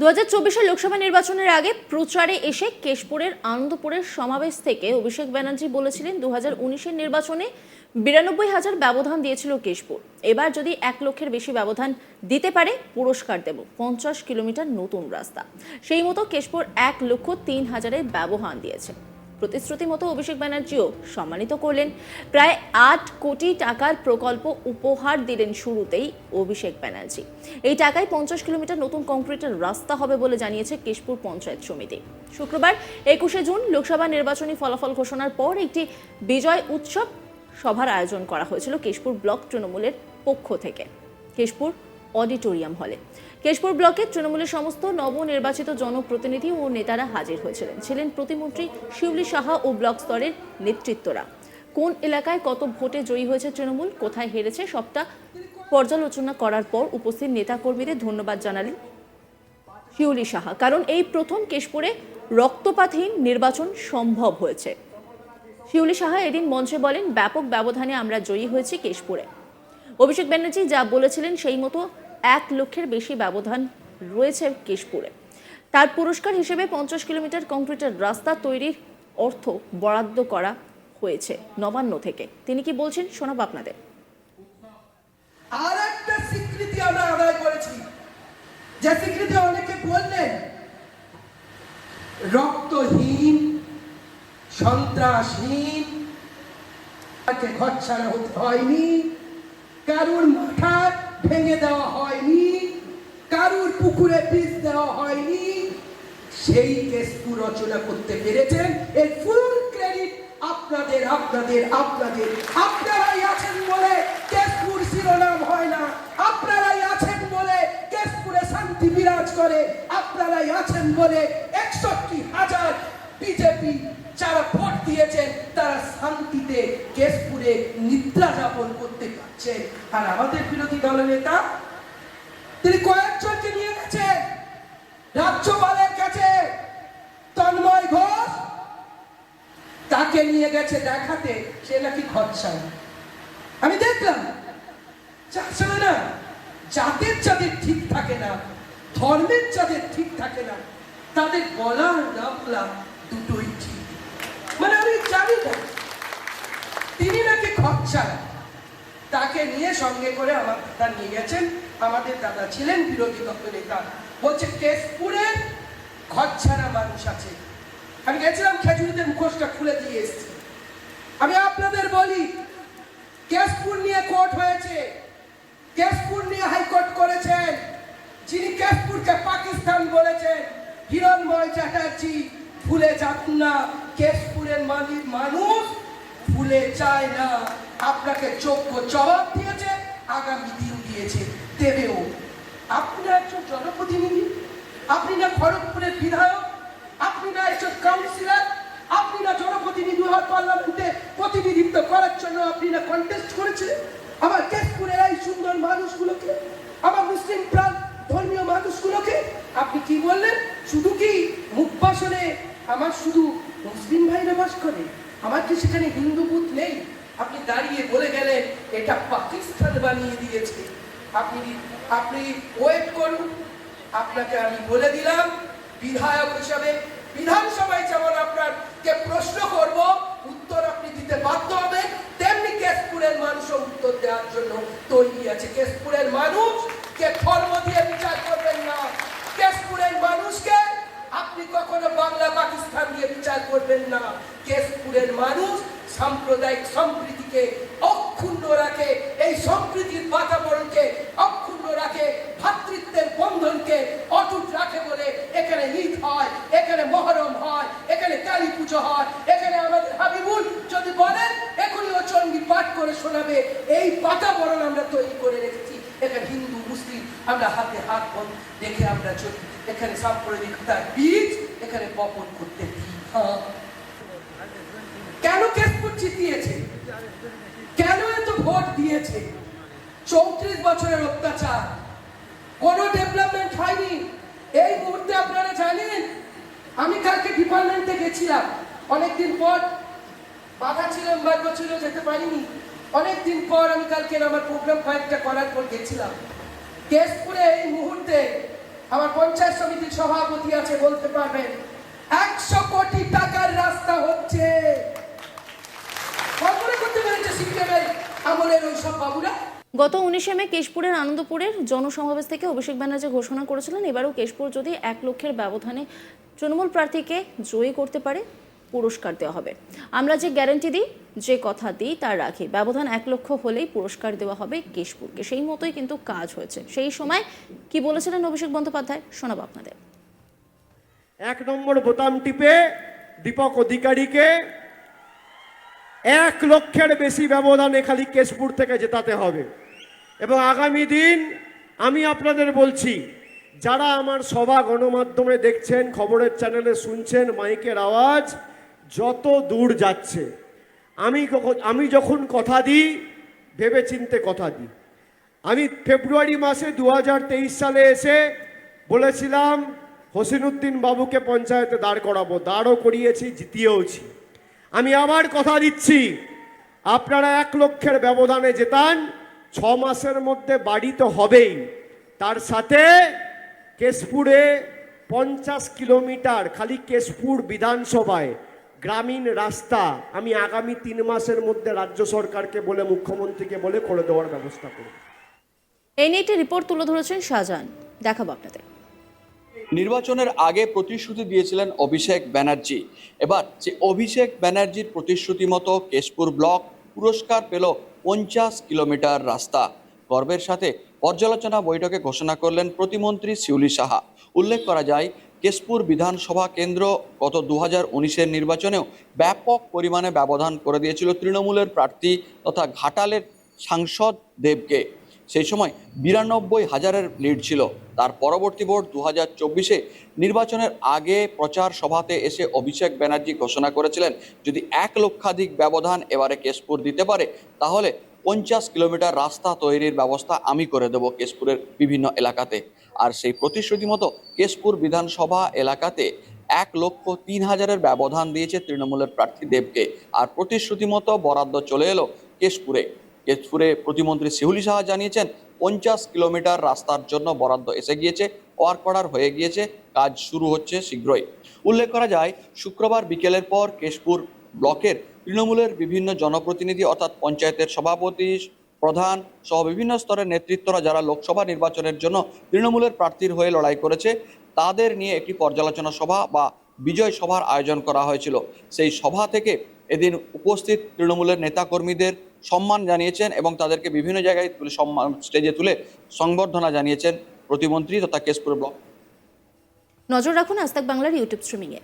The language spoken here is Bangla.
2024 লোকসভা নির্বাচনের আগে প্রচারে এসে কেশপুরের আনন্দপুরের সমাবেশ থেকে অভিষেক ব্যানার্জি বলেছিলেন 2019-এর নির্বাচনে 92,000 ব্যবধান দিয়েছিল কেশপুর। এবার যদি 1 লক্ষের বেশি ব্যবধান দিতে পারে পুরস্কার দেব 50 কিলোমিটার নতুন রাস্তা। সেই মতো কেশপুর 1,03,000-এর ব্যবধান দিয়েছে। প্রতিশ্রুতি মতো অভিষেক ব্যানার্জিও সম্মানিত করলেন। প্রায় 8 কোটি টাকার প্রকল্প উপহার দিলেন শুরুতেই অভিষেক ব্যানার্জি। এই টাকায় 50 কিলোমিটার নতুন কংক্রিটের রাস্তা হবে বলে জানিয়েছে কেশপুর পঞ্চায়েত সমিতি। শুক্রবার 21শে জুন লোকসভা নির্বাচনী ফলাফল ঘোষণার পর একটি বিজয় উৎসব সভার আয়োজন করা হয়েছিল কেশপুর ব্লক তৃণমূলের পক্ষ থেকে কেশপুর অডিটোরিয়াম হলে। কেশপুর ব্লকের তৃণমূলের সমস্ত নবনির্বাচিত জনপ্রতিনিধি ও নেতারা হাজির হয়েছিলেন। ছিলেন প্রতিমন্ত্রী শিউলি সাহা ও ব্লক স্তরের নেতৃত্বরা। কোন এলাকায় কত ভোটে জয়ী হয়েছে তৃণমূল, কোথায় হেরেছে সবটা পর্যালোচনা করার পর উপস্থিত নেতাকর্মীদের ধন্যবাদ জানালেন শিউলি সাহা। কারণ এই প্রথম কেশপুরে রক্তপাতহীন নির্বাচন সম্ভব হয়েছে। শিউলি সাহা এদিন মঞ্চে বলেন, ব্যাপক ব্যবধানে আমরা জয়ী হয়েছি কেশপুরে। অভিষেক ব্যানার্জি যা বলেছিলেন সেই মতো 1 লক্ষের বেশি ব্যবধান রয়েছে কেশপুরে। তার পুরস্কার হিসেবে 50 কিলোমিটার কংক্রিটের রাস্তা তৈরির অর্থ বরাদ্দ করা হয়েছে নবান্ন থেকে। তিনি কি বলছেন শোনাবো আপনাদের। আর একটা স্বীকৃতি আমরা আদায় করেছি, যে স্বীকৃতি অনেকে বললেন রক্তহীন, সন্ত্রাসহীন, তাকে ঘর ছাড়া হতে হয়নি, কারুর মাথা ভেঙে দেওয়া হয়নি, কারুর পুকুরে বীজ দেওয়া হয়নি। সেই কেশপুর রচনা করতে পেরেছেন। এর ফুল ক্রেডিট আপনাদের আপনাদের আপনাদের আপনারাই আছেন বলে কেশপুর শিরোনাম হয় না, আপনারাই আছেন বলে কেশপুরে শান্তি বিরাজ করে, আপনারাই আছেন বলে 61,000 বিজেপি যারা ভোট দিয়েছেন তারা শান্তিতে কেশপুরে নিদ্রা যাপন করতে পারছেন। আর আমাদের বিরোধী দলের নেতা তিনি কয়েকজনকে নিয়ে গেছেন রাজ্যপালের কাছে, তন্ময় ঘোষ তাকে নিয়ে গেছে দেখাতে সে নাকি খরচায়। আমি দেখলাম আসলে না, যাদের যাদের ঠিক থাকে না, ধর্মের যাদের ঠিক থাকে না, তাদের বলা না বলা দুটোই ঠিক। মানে আমি জানি না তিনি নাকি খরচায়, তাকে নিয়ে সঙ্গে করে আমার দাদা নিয়ে গেছেন। আমাদের দাদা ছিলেন বিরোধী দল নেতা, বলছে কেশপুরে ঘরছাড়া মানুষ আছে। আমি গেছিলাম, খেজুরিতে মুখোশটা খুলে দিয়ে এসেছি। আমি আপনাদের বলি, কেশপুর নিয়ে কোর্ট হয়েছে, কেশপুর নিয়ে হাইকোর্ট করেছেন। যিনি কেশপুরকে পাকিস্তান বলেছেন হিরণময় চ্যাটার্জি, ভুলে যাবেন না কেশপুরের মানুষ ভুলে যায় না। আপনাকে যোগ্য জবাব দিয়েছে, আগামী দিন দিয়েছে, দেবেও। আপনি না একজন জনপ্রতিনিধি, আপনি না খড়গপুরের বিধায়ক, আপনি না একজন কাউন্সিলর, আপনি না জনপ্রতিনিধি হওয়ার পার্লামেন্টে প্রতিনিধিত্ব করার জন্য আপনি না কন্টেস্ট করেছিলেন। আমার কেশপুরের এই সুন্দর মানুষগুলোকে, আমার মুসলিম প্রাণ ধর্মীয় মানুষগুলোকে আপনি কি বললেন? শুধু কি মুখ ভাষণে আমার শুধু মুসলিম ভাইরা বাস করে, আমার কি সেখানে হিন্দু বুথ নেই? আপনি দাঁড়িয়ে বলে গেলেন এটা পাকিস্তান বানিয়ে দিয়েছে। আপনি ওয়েট করুন, আপনাকে আমি বলে দিলাম বিধায়ক হিসাবে বিধানসভায় যেমন আপনাকে প্রশ্ন করব, উত্তর আপনি দিতে বাধ্য হবেন, তেমনি কেশপুরের মানুষও উত্তর দেওয়ার জন্য তৈরি আছে। কেশপুরের মানুষকে ধর্ম দিয়ে বিচার করবেন না, কেশপুরের মানুষকে আপনি কখনো বাংলা পাকিস্তান দিয়ে বিচার করবেন না। কেশপুরের মানুষ সাম্প্রদায়িক সম্প্রীতিকে অক্ষুণ্ণ রাখে, এই সম্প্রীতির বাতাবরণকে অক্ষুণ্ণ রাখে, ভ্রাতৃত্বের বন্ধনকে অটুট রাখে বলে এখানে ঈদ হয়, এখানে মহরম হয়, এখানে কালী পুজো হয়, এখানে আমাদের হাবিবুল যদি বলেন এখনই ও চণ্ডী পাঠ করে শোনাবে। এই বাতাবরণ আমরা তৈরি করে রেখেছি। এখানে হিন্দু মুসলিম আমরা হাতে হাত দেখে আমরা চলি। এখানে সাম্প্রদায়িকতার বীজ এখানে বপন করতে দিই। কেন কেশপুর জিতিয়েছে? কেন এত ভোট দিয়েছে? 34 বছরের অত্যাচার, কোন ডেভেলপমেন্ট হয়নি। এই মুহূর্তে আপনারা জানেন, আমি কালকে ডিপার্টমেন্টে গেছিলাম, অনেকদিন পর বাধা ছিল, এমবার্গো ছিল, যেতে পারিনি। অনেকদিন পর আমি কালকে আমার প্রোগ্রাম কয়েকটা করার পর গেছিলাম কেশপুরে। এই মুহূর্তে আমার পঞ্চায়েত সমিতির সভাপতি আছে বলতে পারবেন 100 কোটি টাকার রাস্তা হচ্ছে। কল্পনা করতে পেরেছে সিপিএমের আমলের ওই সব বাবুরা? গত 19 মে কেশপুরের আনন্দপুরের জনসমাবেশ থেকে অভিষেক ব্যানার্জি ঘোষণা করেছিলেন এবারও কেশপুর যদি 1 লক্ষের ব্যবধানে তৃণমূল প্রার্থীকে জয়ী করতে পারে পুরস্কার দেওয়া হবে। আমরা যে গ্যারান্টি দিই, যে কথা দিই তার রাখি। ব্যবধান 1 লক্ষ হলেই পুরস্কার দেওয়া হবে কেশপুরকে। সেই মতোই কিন্তু কাজ হয়েছে। সেই সময় কি বলেছিলেন অভিষেক বন্দ্যোপাধ্যায় শোনাবো আপনাদের। 1 নম্বর বোতাম টিপে দীপক অধিকারীকে 1 লক্ষের বেশি ব্যবধানে খালি কেশপুর থেকে জেতাতে হবে। এবং আগামী দিন আমি আপনাদের বলছি, যারা আমার সভা গণমাধ্যমে দেখছেন, খবরের চ্যানেলে শুনছেন, মাইকের আওয়াজ যত দূর যাচ্ছে, আমি যখন কথা দিই ভেবেচিন্তে কথা দিই। আমি ফেব্রুয়ারি মাসে 2023 সালে এসে বলেছিলাম হোসেনউদ্দিন বাবুকে পঞ্চায়েতে দাঁড় করাবো, দাঁড়ও করিয়েছি, জিতিয়েওছি। আমি আবার কথা দিচ্ছি, আপনারা 1 লক্ষের ব্যবধানে জেতান, 6 মাসের মধ্যে বাড়ি তো হবেই, তার সাথে কেশপুরে 50 কিলোমিটার খালি কেশপুর বিধানসভায় গ্রামীণ রাস্তা আমি আগামী 3 মাসের মধ্যে রাজ্য সরকারকে বলে, মুখ্যমন্ত্রীকে বলে করে দেওয়ার ব্যবস্থা করব। এই নিয়ে একটি রিপোর্ট তুলে ধরেছেন শাহজাহান, দেখাবো আপনাদের। নির্বাচনের আগে প্রতিশ্রুতি দিয়েছিলেন অভিষেক ব্যানার্জি। এবার যে অভিষেক ব্যানার্জির প্রতিশ্রুতি মতো কেশপুর ব্লক পুরস্কার পেল 50 কিলোমিটার রাস্তা। গর্বের সাথে পর্যালোচনা বৈঠকে ঘোষণা করলেন প্রতিমন্ত্রী শিউলি সাহা। উল্লেখ করা যায়, কেশপুর বিধানসভা কেন্দ্র গত 2019-এর নির্বাচনেও ব্যাপক পরিমাণে ব্যবধান করে দিয়েছিল তৃণমূলের প্রার্থী তথা ঘাটালের সাংসদ দেবকে। সেই সময় 92,000-এর লিড ছিল। তার পরবর্তী ভোট 2024-এ নির্বাচনের আগে প্রচার সভাতে এসে অভিষেক ব্যানার্জি ঘোষণা করেছিলেন, যদি 1 লক্ষাধিক ব্যবধান এবারে কেশপুর দিতে পারে তাহলে 50 কিলোমিটার রাস্তা তৈরির ব্যবস্থা আমি করে দেব কেশপুরের বিভিন্ন এলাকাতে। আর সেই প্রতিশ্রুতি মতো কেশপুর বিধানসভা এলাকাতে 1,03,000-এর ব্যবধান দিয়েছে তৃণমূলের প্রার্থী দেবকে। আর প্রতিশ্রুতি মতো বরাদ্দ চলে এলো কেশপুরে প্রতিমন্ত্রী শিউলি সাহা জানিয়েছেন 50 কিলোমিটার রাস্তার জন্য বরাদ্দ এসে গিয়েছে, ওয়ার্ক অর্ডার হয়ে গিয়েছে, কাজ শুরু হচ্ছে শীঘ্রই। উল্লেখ করা যায়, শুক্রবার বিকেলের পর কেশপুর ব্লকের তৃণমূলের বিভিন্ন জনপ্রতিনিধি অর্থাৎ পঞ্চায়েতের সভাপতি, প্রধান সহ বিভিন্ন স্তরের নেতৃত্বরা যারা লোকসভা নির্বাচনের জন্য তৃণমূলের প্রার্থীর হয়ে লড়াই করেছে তাদের নিয়ে একটি পর্যালোচনা সভা বা বিজয় সভার আয়োজন করা হয়েছিল। সেই সভা থেকে এদিন উপস্থিত তৃণমূলের নেতাকর্মীদের সম্মান জানিয়েছেন এবং তাদেরকে বিভিন্ন জায়গায় স্টেজে তুলে সংবর্ধনা জানিয়েছেন প্রতিমন্ত্রী তথা কেশপুর ব্লক। নজর রাখুন আজ তাক বাংলার ইউটিউব স্ট্রিমিংয়ে।